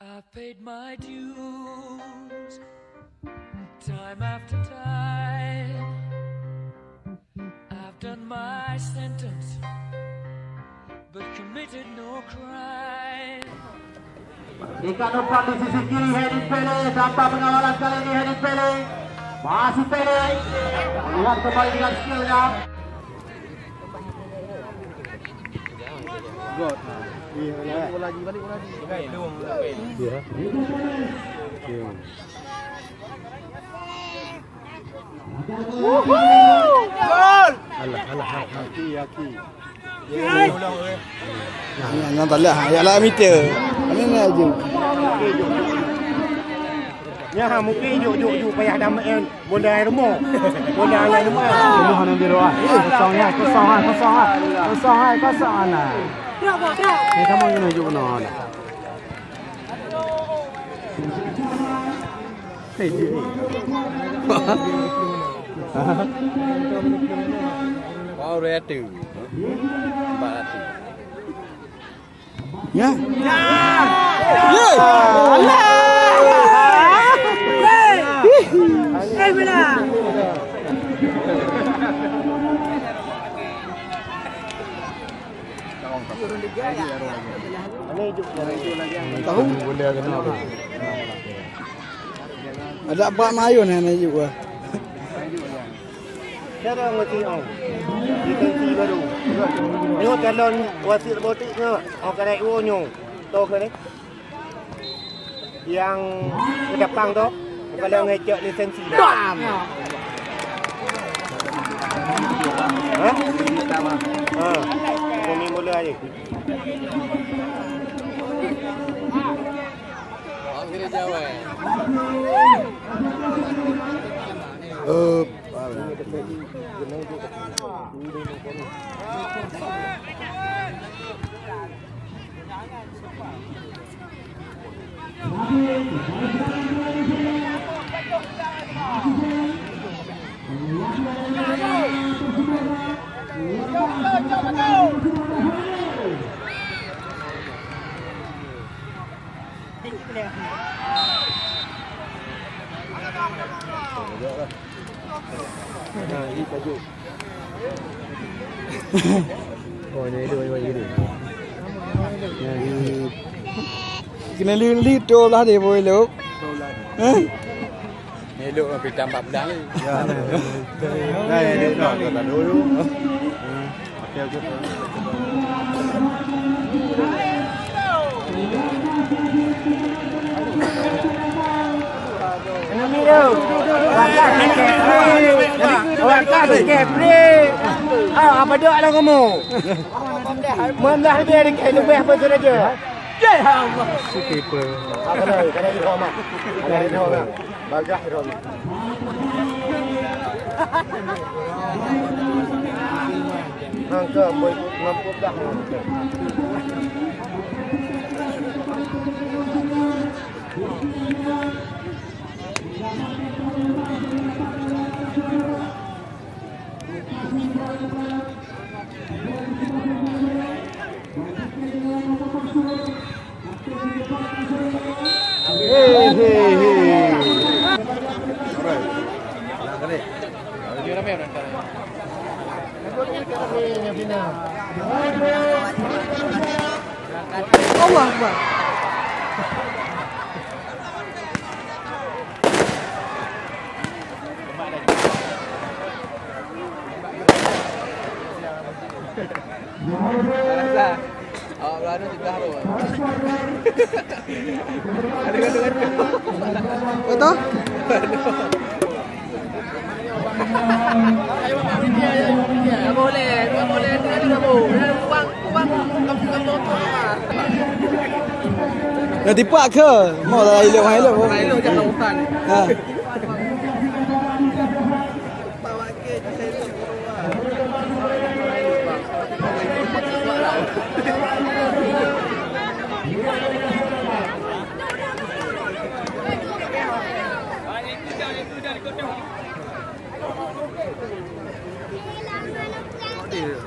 I've paid my dues time after time. I've done my sentence but committed no crime. Ikan umpan di sisi kiri Hedin Pele tanpa pengawalan kali ini Hedin Pele masih Pele lihat kembali dengan skillnya. God. Bola lagi balik bola lagi. Baik, dua. Ya. Gol. Alah. Aki. Yang tak lihat yang lah meter. Ini aja. Ya ha mungkin juk payah damat bola air rumah. Bola air rumah. Rumah yang biru ah. Kosong lah. Ni kamu kena juk benar. Hei sini. Wow, retu. 400. Ya. Ya. Allah. Bila. Tahu boleh kena. Ada bak mayun ni juga. Cara mesti lisensi baru. Tengok calon wasit robotiknya. Orang kena uonyo. Tahu ke ni? Yang ke depan tu kalau ngecek lisensi dah. Kami mula aje. Kira jawab. Oh ni dua gini. Kena lihat tu lah dia boleh luk. Ni luk nak pergi tambah pedang ni. Ya. Ni nak kata dulu. Okey. Orang kata kepri. Apa doa lah kamu? Mana dia lebih apa saja? Ya Allah. Keeper. Kena irama. Kena irama. Bagah irama. Angka ngampuk dah. Allah Akbar. Awak berada di belakang tu. Ada. Betul? Tak boleh. Nak tipak ke? Mau dah elok. Elok jangan hutan. Ha. Bawa ke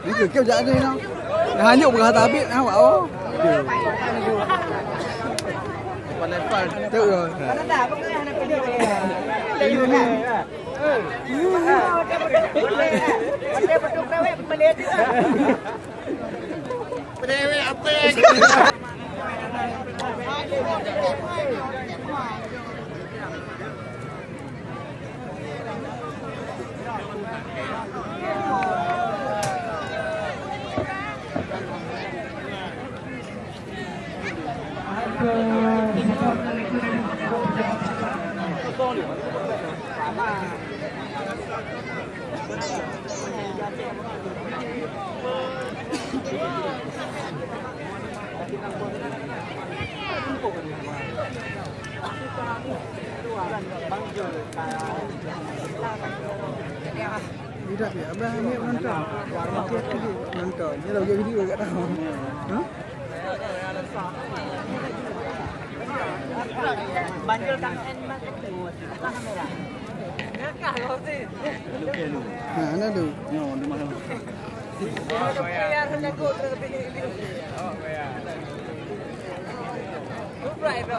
Ini kau jadi no. Hanyut berkata habis awak oh. level tu rồi. Mana dah pakai anak video ni. Video ni. Ada betul dewek Malaysia. Dewek apa? Tidak ya, abang ambil nonton. Nonton. Dia dah buat video kat dalam. Ha? Banjir Kang En mas itu. Apa kamera? Nakah kau sih. Ha, ana tu. Yo, di mana? Bayar jago lebih ini. Oh, bayar. Right, bro.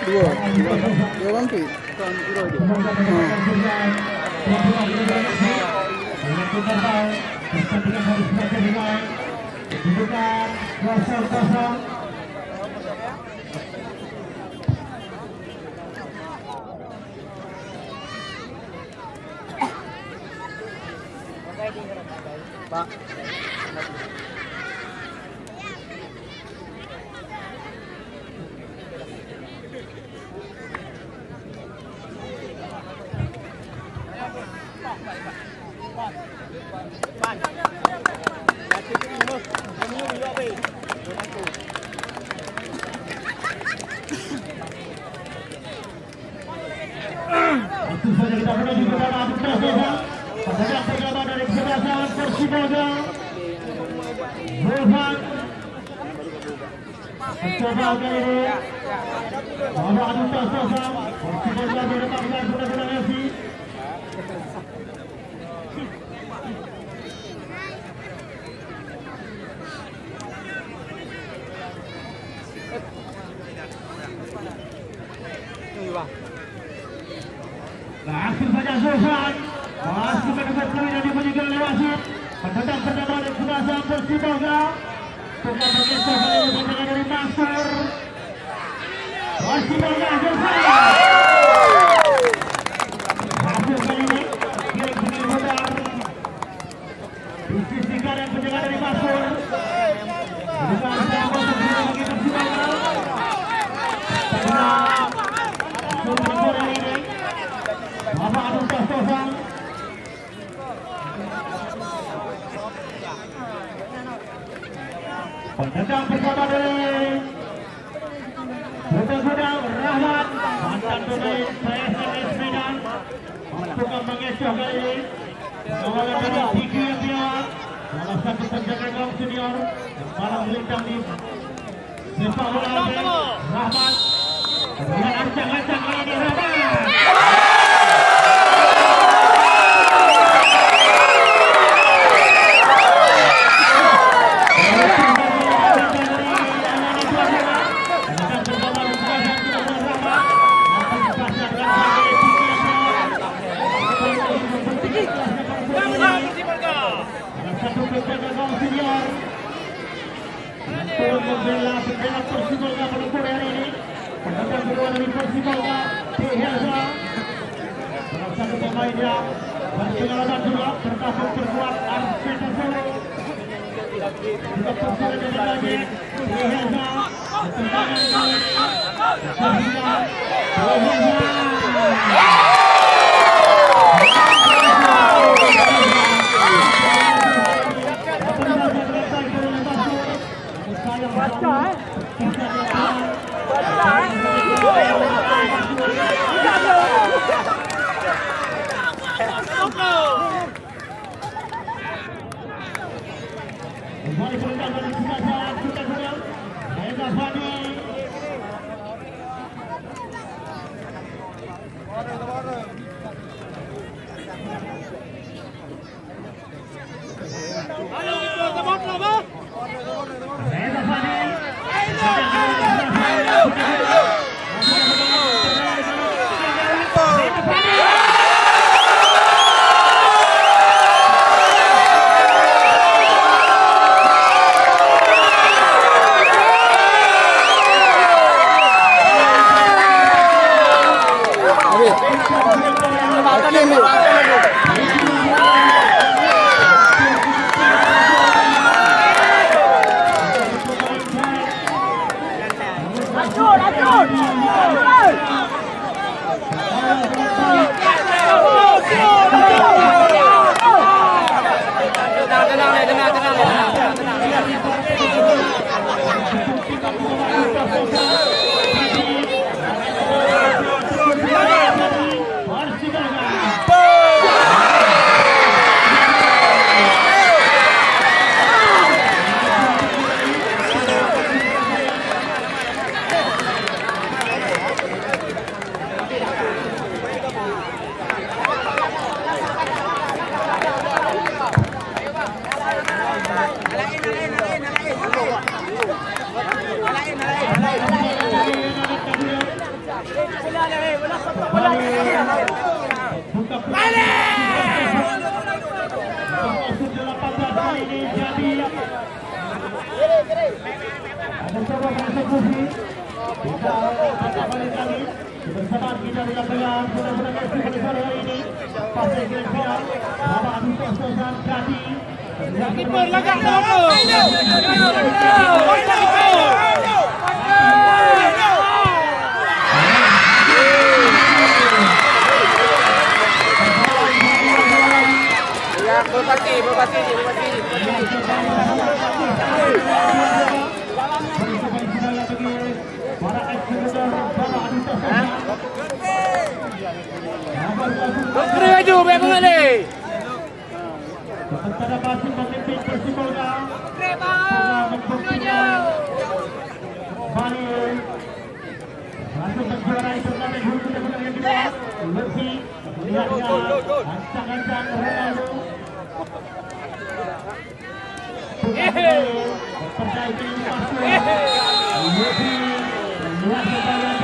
Dua bangkit. Pak. Itu saja kita menuju kepada adu terasa. Pada pergabungan dari kesebelasan Persibaya. Burhan mencoba kali ini. Pada adu terasa. Persibaya mendapatkan guna-guna Messi. Langsung saja Zulfan masih mendapat poin yang diberikan oleh wasit. Penendang pertama dari kesebelasan Persibaya. Tukar bergeser kali ini tendangan dari Mansur. Persibaya Zulfan. Hasil kali ini kirim dengan mudah. Di sisi kanan penjaga dari Mansur. Bukan sedang untuk bagi Persibaya. Tenang. Zulfan kali ini. Apa adu terasa? Penendang pertama dari Budak-budak Rahmat mantan pemain PSMS Medan tukang mengecoh kali ini kawalan dari Tiki Yatiawan salah satu penjaga gawang senior yang malang melintang di sepak bola Rahmat dengan ancang-ancang kali ini Rahmat. Membela Persibaya pada sore hari ini. Penendang kedua dari Persibaya Tihelza. Salah satu pemain yang berpengalaman juga termasuk terkuat Arsene Solo. Juga Persibaya dengan lagi Tihelza. Tendangan dari Persibaya Fani. Bersama kita di lapangan sudah kasih pada sore hari ini. Pasal kira-kira Bapak Adus Sozan Kadi. Kiper lagak apa? Ya, berpati. Kena maju, baik mengalir. Sementara Basim memimpin Persipolga. Bani masuk menjuarai turnamen hulu putaran yang kedua. Lutfi melihatnya ancang-ancang Ronaldo. Percaya diri masuk. Lutfi melihat kembali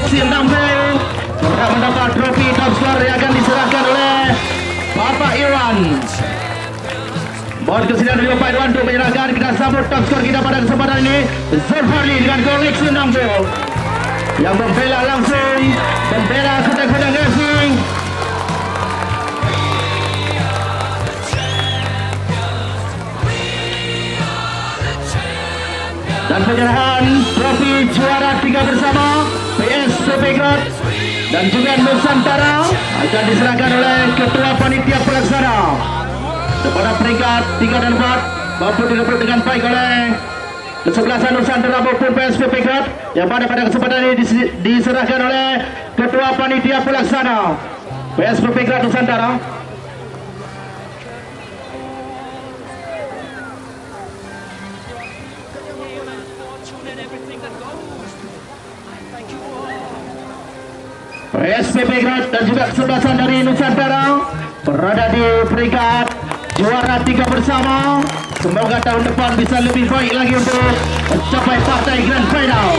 Sintang Bel akan mendapat trofi top skor yang akan diserahkan oleh Bapak Irwan. Mohon kesediaan dari Bapak Irwan untuk menyerahkan. Kita sambut top skor kita pada kesempatan ini, Zulfarli dengan gol Sintang Bel yang membela langsung bendera Kutang Racing. Dan penyerahan trofi juara 3 bersama PSPP Grad dan juga Nusantara akan diserahkan oleh Ketua Panitia Pelaksana kepada peringkat 3 dan 4 mampu direbut dengan baik oleh kesebelasan Nusantara maupun PSPP Grad yang pada kesempatan ini diserahkan oleh Ketua Panitia Pelaksana PSPP Grad Nusantara. SPP Grad dan juga kesebelasan dari Nusantara berada di peringkat juara 3 bersama. Semoga tahun depan bisa lebih baik lagi untuk mencapai partai Grand Final.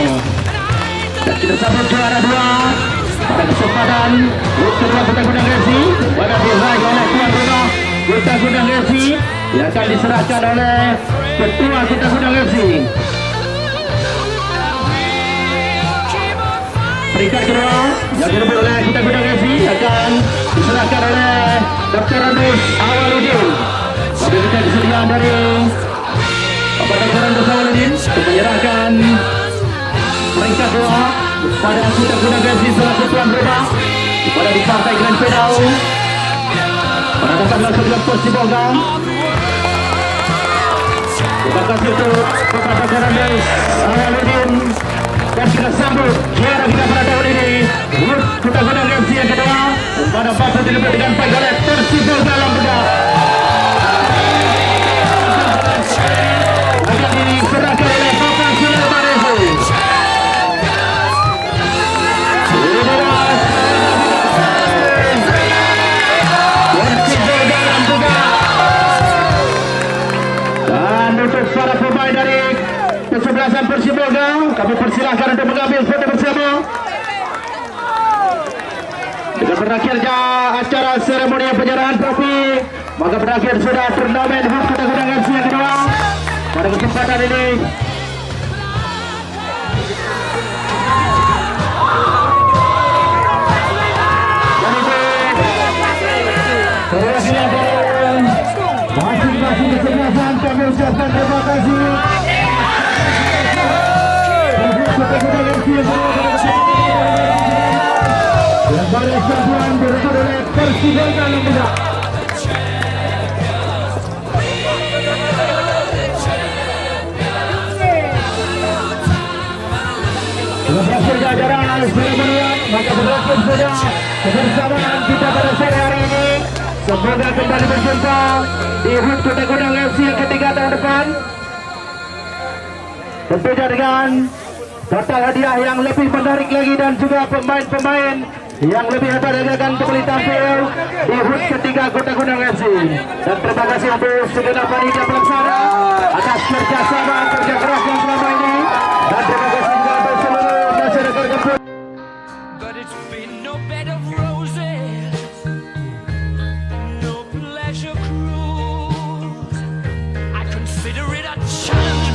Dan kita sambut juara 2 pada kesempatan kedua Kota Gunung Gesi pada diraih oleh tuan rumah Kota Gunung Gesi yang akan diserahkan oleh Ketua Kota Gunung Gesi. Peringkat kedua yang direbut oleh Kota Gunung Gesi akan diserahkan oleh Dr. Andus Awaludin. Bagi kita kesediaan dari Bapak Dr. Andus Awaludin untuk menyerahkan peringkat kedua pada Kota Gunung Gesi selaku tuan rumah pada di partai Grand Final pada tanggal 11 Persibolga. Terima kasih untuk Bapak Dr. Andus Awaludin. Dan kita sambut juara kita pada tahun ini Kota Gunung Gesi yang kedua pada Bapak direbut dengan baik oleh Persibolga Lambeda. Akan diserahkan oleh Bapak Sulaiman Rezi. Persibolga Lambeda. Dan untuk para pemain dari kesebelasan Persibolga, kami persilahkan untuk mengambil foto bersama. Dengan berakhirnya acara seremoni penyerahan trofi, maka berakhir sudah turnamen HUT Kota Gunung Gesi yang kedua. Pada kesempatan ini masing-masing kesebelasan kami ucapkan terima kasih. Yang baris campuran direbut oleh Persibolga Lambeda. Sudah berakhir jajaran seremonian, maka berakhir sudah kebersamaan kita pada sore hari ini. Semoga kembali berjumpa di HUT Kota Gunung Gesi yang ketiga tahun depan. Tentunya dengan total hadiah yang lebih menarik lagi dan juga pemain-pemain yang lebih hebat lagi akan kembali tampil di HUT ketiga Kota Gunung Gesi. Dan terima kasih untuk segenap panitia pelaksana atas kerjasama kerja keras yang selama ini. Dan terima kasih juga untuk seluruh masyarakat kampung. But it's been no bed of roses, no pleasure cruise. I consider it a challenge.